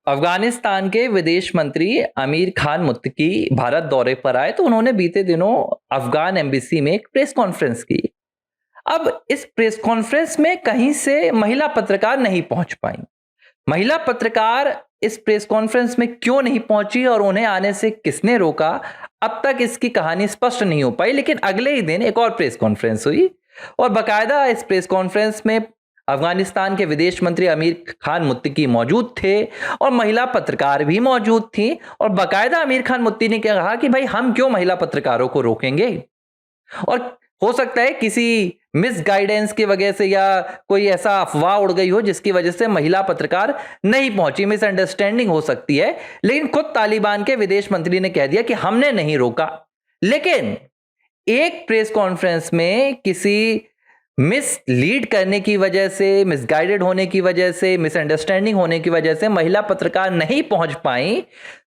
अफगानिस्तान के विदेश मंत्री आमिर खान मुत्तकी भारत दौरे पर आए तो उन्होंने बीते दिनों अफगान एम्बेसी में एक प्रेस कॉन्फ्रेंस की। अब इस प्रेस कॉन्फ्रेंस में कहीं से महिला पत्रकार नहीं पहुंच पाई। महिला पत्रकार इस प्रेस कॉन्फ्रेंस में क्यों नहीं पहुंची और उन्हें आने से किसने रोका, अब तक इसकी कहानी स्पष्ट नहीं हो पाई। लेकिन अगले ही दिन एक और प्रेस कॉन्फ्रेंस हुई और बाकायदा इस प्रेस कॉन्फ्रेंस में अफगानिस्तान के विदेश मंत्री आमिर खान मुत्तकी मौजूद थे और महिला पत्रकार भी मौजूद थी। और बाकायदा आमिर खान मुत्तकी ने क्या कहा कि भाई हम क्यों महिला पत्रकारों को रोकेंगे, और हो सकता है किसी मिस गाइडेंस की वजह से या कोई ऐसा अफवाह उड़ गई हो जिसकी वजह से महिला पत्रकार नहीं पहुंची, मिसअंडरस्टैंडिंग हो सकती है। लेकिन खुद तालिबान के विदेश मंत्री ने कह दिया कि हमने नहीं रोका। लेकिन एक प्रेस कॉन्फ्रेंस में किसी मिस लीड करने की वजह से, मिसगाइडेड होने की वजह से, मिसअंडरस्टैंडिंग होने की वजह से महिला पत्रकार नहीं पहुंच पाई,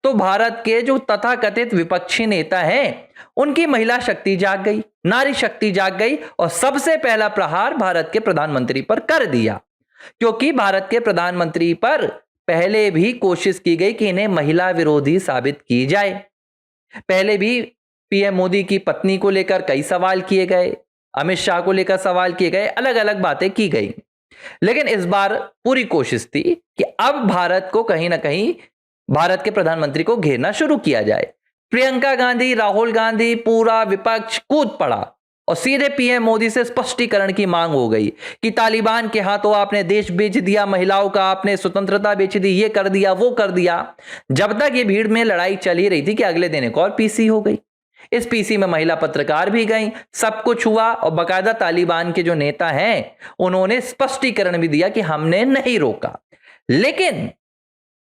तो भारत के जो तथाकथित विपक्षी नेता हैं उनकी महिला शक्ति जाग गई, नारी शक्ति जाग गई और सबसे पहला प्रहार भारत के प्रधानमंत्री पर कर दिया। क्योंकि भारत के प्रधानमंत्री पर पहले भी कोशिश की गई कि इन्हें महिला विरोधी साबित की जाए। पहले भी पीएम मोदी की पत्नी को लेकर कई सवाल किए गए, अमित शाह को लेकर सवाल किए गए, अलग अलग बातें की गई। लेकिन इस बार पूरी कोशिश थी कि अब भारत को कहीं ना कहीं, भारत के प्रधानमंत्री को घेरना शुरू किया जाए। प्रियंका गांधी, राहुल गांधी, पूरा विपक्ष कूद पड़ा और सीधे पीएम मोदी से स्पष्टीकरण की मांग हो गई कि तालिबान के हाथों आपने देश बेच दिया, महिलाओं का आपने स्वतंत्रता बेच दी, ये कर दिया, वो कर दिया। जब तक ये भीड़ में लड़ाई चली रही थी कि अगले दिन एक और पीसी हो गई। इस पीसी में महिला पत्रकार भी गई, सब कुछ हुआ और बाकायदा तालिबान के जो नेता हैं उन्होंने स्पष्टीकरण भी दिया कि हमने नहीं रोका। लेकिन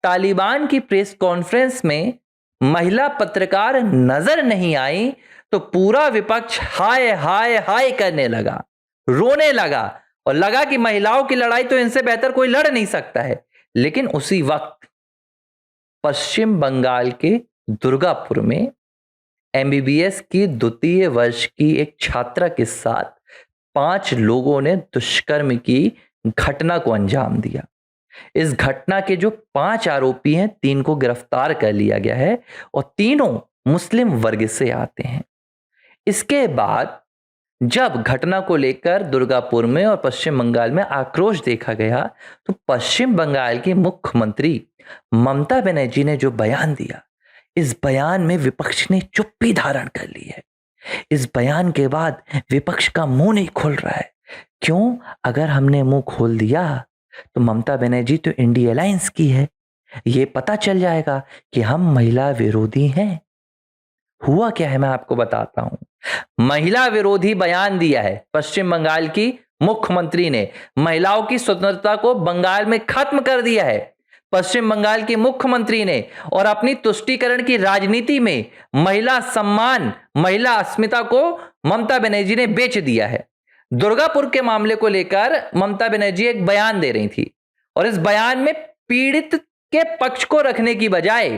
तालिबान की प्रेस कॉन्फ्रेंस में महिला पत्रकार नजर नहीं आई तो पूरा विपक्ष हाय हाय हाय करने लगा, रोने लगा और लगा कि महिलाओं की लड़ाई तो इनसे बेहतर कोई लड़ नहीं सकता है। लेकिन उसी वक्त पश्चिम बंगाल के दुर्गापुर में एमबीबीएस की द्वितीय वर्ष की एक छात्रा के साथ 5 लोगों ने दुष्कर्म की घटना को अंजाम दिया। इस घटना के जो 5 आरोपी हैं, 3 को गिरफ्तार कर लिया गया है और तीनों मुस्लिम वर्ग से आते हैं। इसके बाद जब घटना को लेकर दुर्गापुर में और पश्चिम बंगाल में आक्रोश देखा गया तो पश्चिम बंगाल की मुख्यमंत्री ममता बनर्जी ने जो बयान दिया, इस बयान में विपक्ष ने चुप्पी धारण कर ली है। इस बयान के बाद विपक्ष का मुंह नहीं खुल रहा है। क्यों? अगर हमने मुंह खोल दिया तो ममता बनर्जी तो इंडिया अलायंस की है, ये पता चल जाएगा कि हम महिला विरोधी हैं। हुआ क्या है मैं आपको बताता हूं। महिला विरोधी बयान दिया है पश्चिम बंगाल की मुख्यमंत्री ने, महिलाओं की स्वतंत्रता को बंगाल में खत्म कर दिया है पश्चिम बंगाल की मुख्यमंत्री ने, और अपनी तुष्टीकरण की राजनीति में महिला सम्मान, महिला अस्मिता को ममता बनर्जी ने बेच दिया है। दुर्गापुर के मामले को लेकर ममता बनर्जी एक बयान दे रही थी और इस बयान में पीड़ित के पक्ष को रखने की बजाय,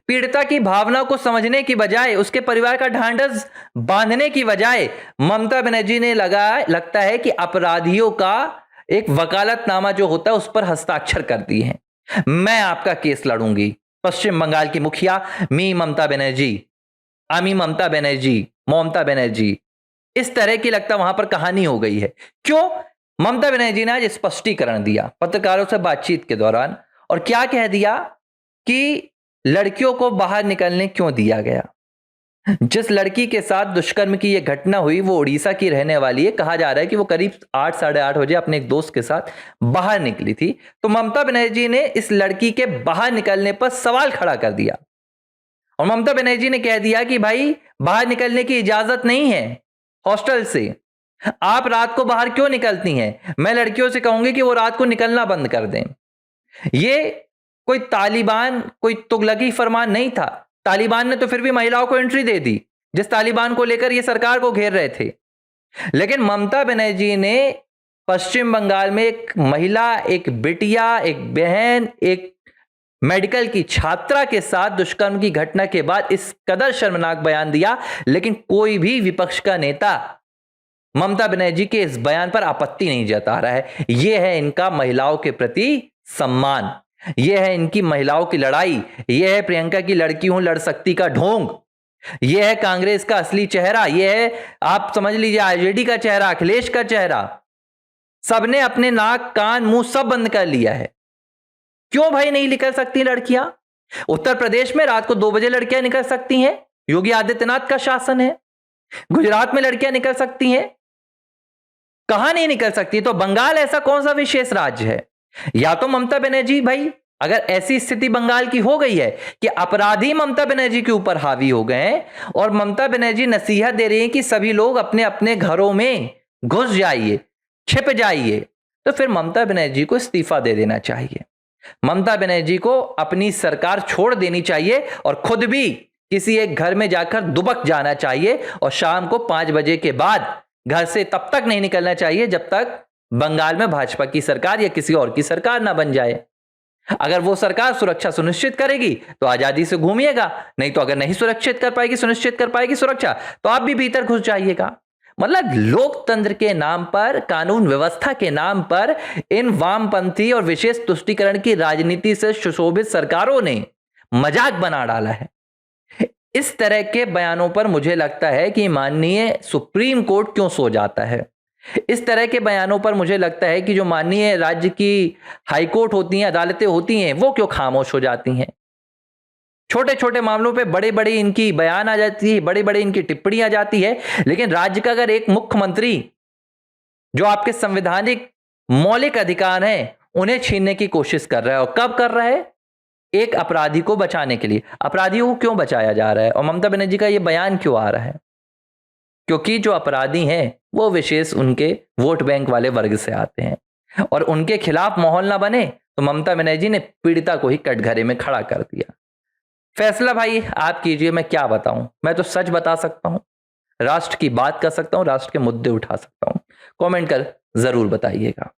पीड़िता की भावना को समझने की बजाय, उसके परिवार का ढांढस बांधने की बजाय ममता बनर्जी ने लगता है कि अपराधियों का एक वकालतनामा जो होता है उस पर हस्ताक्षर कर दिए हैं। मैं आपका केस लड़ूंगी। पश्चिम बंगाल की मुखिया ममता बनर्जी, इस तरह की लगता वहां पर कहानी हो गई है। क्यों? ममता बनर्जी ने आज स्पष्टीकरण दिया पत्रकारों से बातचीत के दौरान और क्या कह दिया कि लड़कियों को बाहर निकलने क्यों दिया गया। जिस लड़की के साथ दुष्कर्म की यह घटना हुई वो उड़ीसा की रहने वाली है। कहा जा रहा है कि वो करीब 8 साढ़े 8 बजे अपने एक दोस्त के साथ बाहर निकली थी। तो ममता बनर्जी ने इस लड़की के बाहर निकलने पर सवाल खड़ा कर दिया और ममता बनर्जी ने कह दिया कि भाई बाहर निकलने की इजाजत नहीं है हॉस्टल से, आप रात को बाहर क्यों निकलती हैं? मैं लड़कियों से कहूंगी कि वो रात को निकलना बंद कर दें। ये कोई तालिबान, कोई तुगलकी फरमान नहीं था। तालिबान ने तो फिर भी महिलाओं को एंट्री दे दी, जिस तालिबान को लेकर ये सरकार को घेर रहे थे। लेकिन ममता बनर्जी ने पश्चिम बंगाल में एक महिला, एक बिटिया, एक बहन, एक मेडिकल की छात्रा के साथ दुष्कर्म की घटना के बाद इस कदर शर्मनाक बयान दिया, लेकिन कोई भी विपक्ष का नेता ममता बनर्जी के इस बयान पर आपत्ति नहीं जता रहा है। यह है इनका महिलाओं के प्रति सम्मान, ये है इनकी महिलाओं की लड़ाई, ये है प्रियंका की लड़की हूं लड़ सकती का ढोंग, ये है कांग्रेस का असली चेहरा, ये है आप समझ लीजिए आरजेडी का चेहरा, अखिलेश का चेहरा। सबने अपने नाक कान मुंह सब बंद कर लिया है। क्यों भाई नहीं निकल सकती लड़कियां? उत्तर प्रदेश में रात को 2 बजे लड़कियां निकल सकती हैं, योगी आदित्यनाथ का शासन है। गुजरात में लड़कियां निकल सकती हैं, कहां नहीं निकल सकती? तो बंगाल ऐसा कौन सा विशेष राज्य है? या तो ममता बनर्जी भाई, अगर ऐसी स्थिति बंगाल की हो गई है कि अपराधी ममता बनर्जी के ऊपर हावी हो गए हैं और ममता बनर्जी नसीहत दे रही है कि सभी लोग अपने अपने घरों में घुस जाइए, छिप जाइए, तो फिर ममता बनर्जी को इस्तीफा दे देना चाहिए। ममता बनर्जी को अपनी सरकार छोड़ देनी चाहिए और खुद भी किसी एक घर में जाकर दुबक जाना चाहिए और शाम को 5 बजे के बाद घर से तब तक नहीं निकलना चाहिए जब तक बंगाल में भाजपा की सरकार या किसी और की सरकार ना बन जाए। अगर वो सरकार सुरक्षा सुनिश्चित करेगी तो आजादी से घूमिएगा, नहीं तो अगर नहीं सुरक्षित कर पाएगी, सुनिश्चित कर पाएगी सुरक्षा, तो आप भी भीतर घुस जाइएगा। मतलब लोकतंत्र के नाम पर, कानून व्यवस्था के नाम पर इन वामपंथी और विशेष तुष्टीकरण की राजनीति से सुशोभित सरकारों ने मजाक बना डाला है। इस तरह के बयानों पर मुझे लगता है कि माननीय सुप्रीम कोर्ट क्यों सो जाता है। इस तरह के बयानों पर मुझे लगता है कि जो माननीय राज्य की हाईकोर्ट होती हैं, अदालतें होती हैं, वो क्यों खामोश हो जाती हैं। छोटे छोटे मामलों पे बड़े बड़े इनकी बयान आ जाती है, बड़े बड़े इनकी टिप्पणी आ जाती है, लेकिन राज्य का अगर एक मुख्यमंत्री जो आपके संवैधानिक मौलिक अधिकार हैं उन्हें छीनने की कोशिश कर रहा है, और कब कर रहा है? एक अपराधी को बचाने के लिए। अपराधियों को क्यों बचाया जा रहा है और ममता बनर्जी का यह बयान क्यों आ रहा है? क्योंकि जो अपराधी हैं वो विशेष उनके वोट बैंक वाले वर्ग से आते हैं और उनके खिलाफ माहौल ना बने तो ममता बनर्जी ने पीड़िता को ही कटघरे में खड़ा कर दिया। फैसला भाई आप कीजिए, मैं क्या बताऊं। मैं तो सच बता सकता हूं, राष्ट्र की बात कर सकता हूं, राष्ट्र के मुद्दे उठा सकता हूं। कमेंट कर जरूर बताइएगा।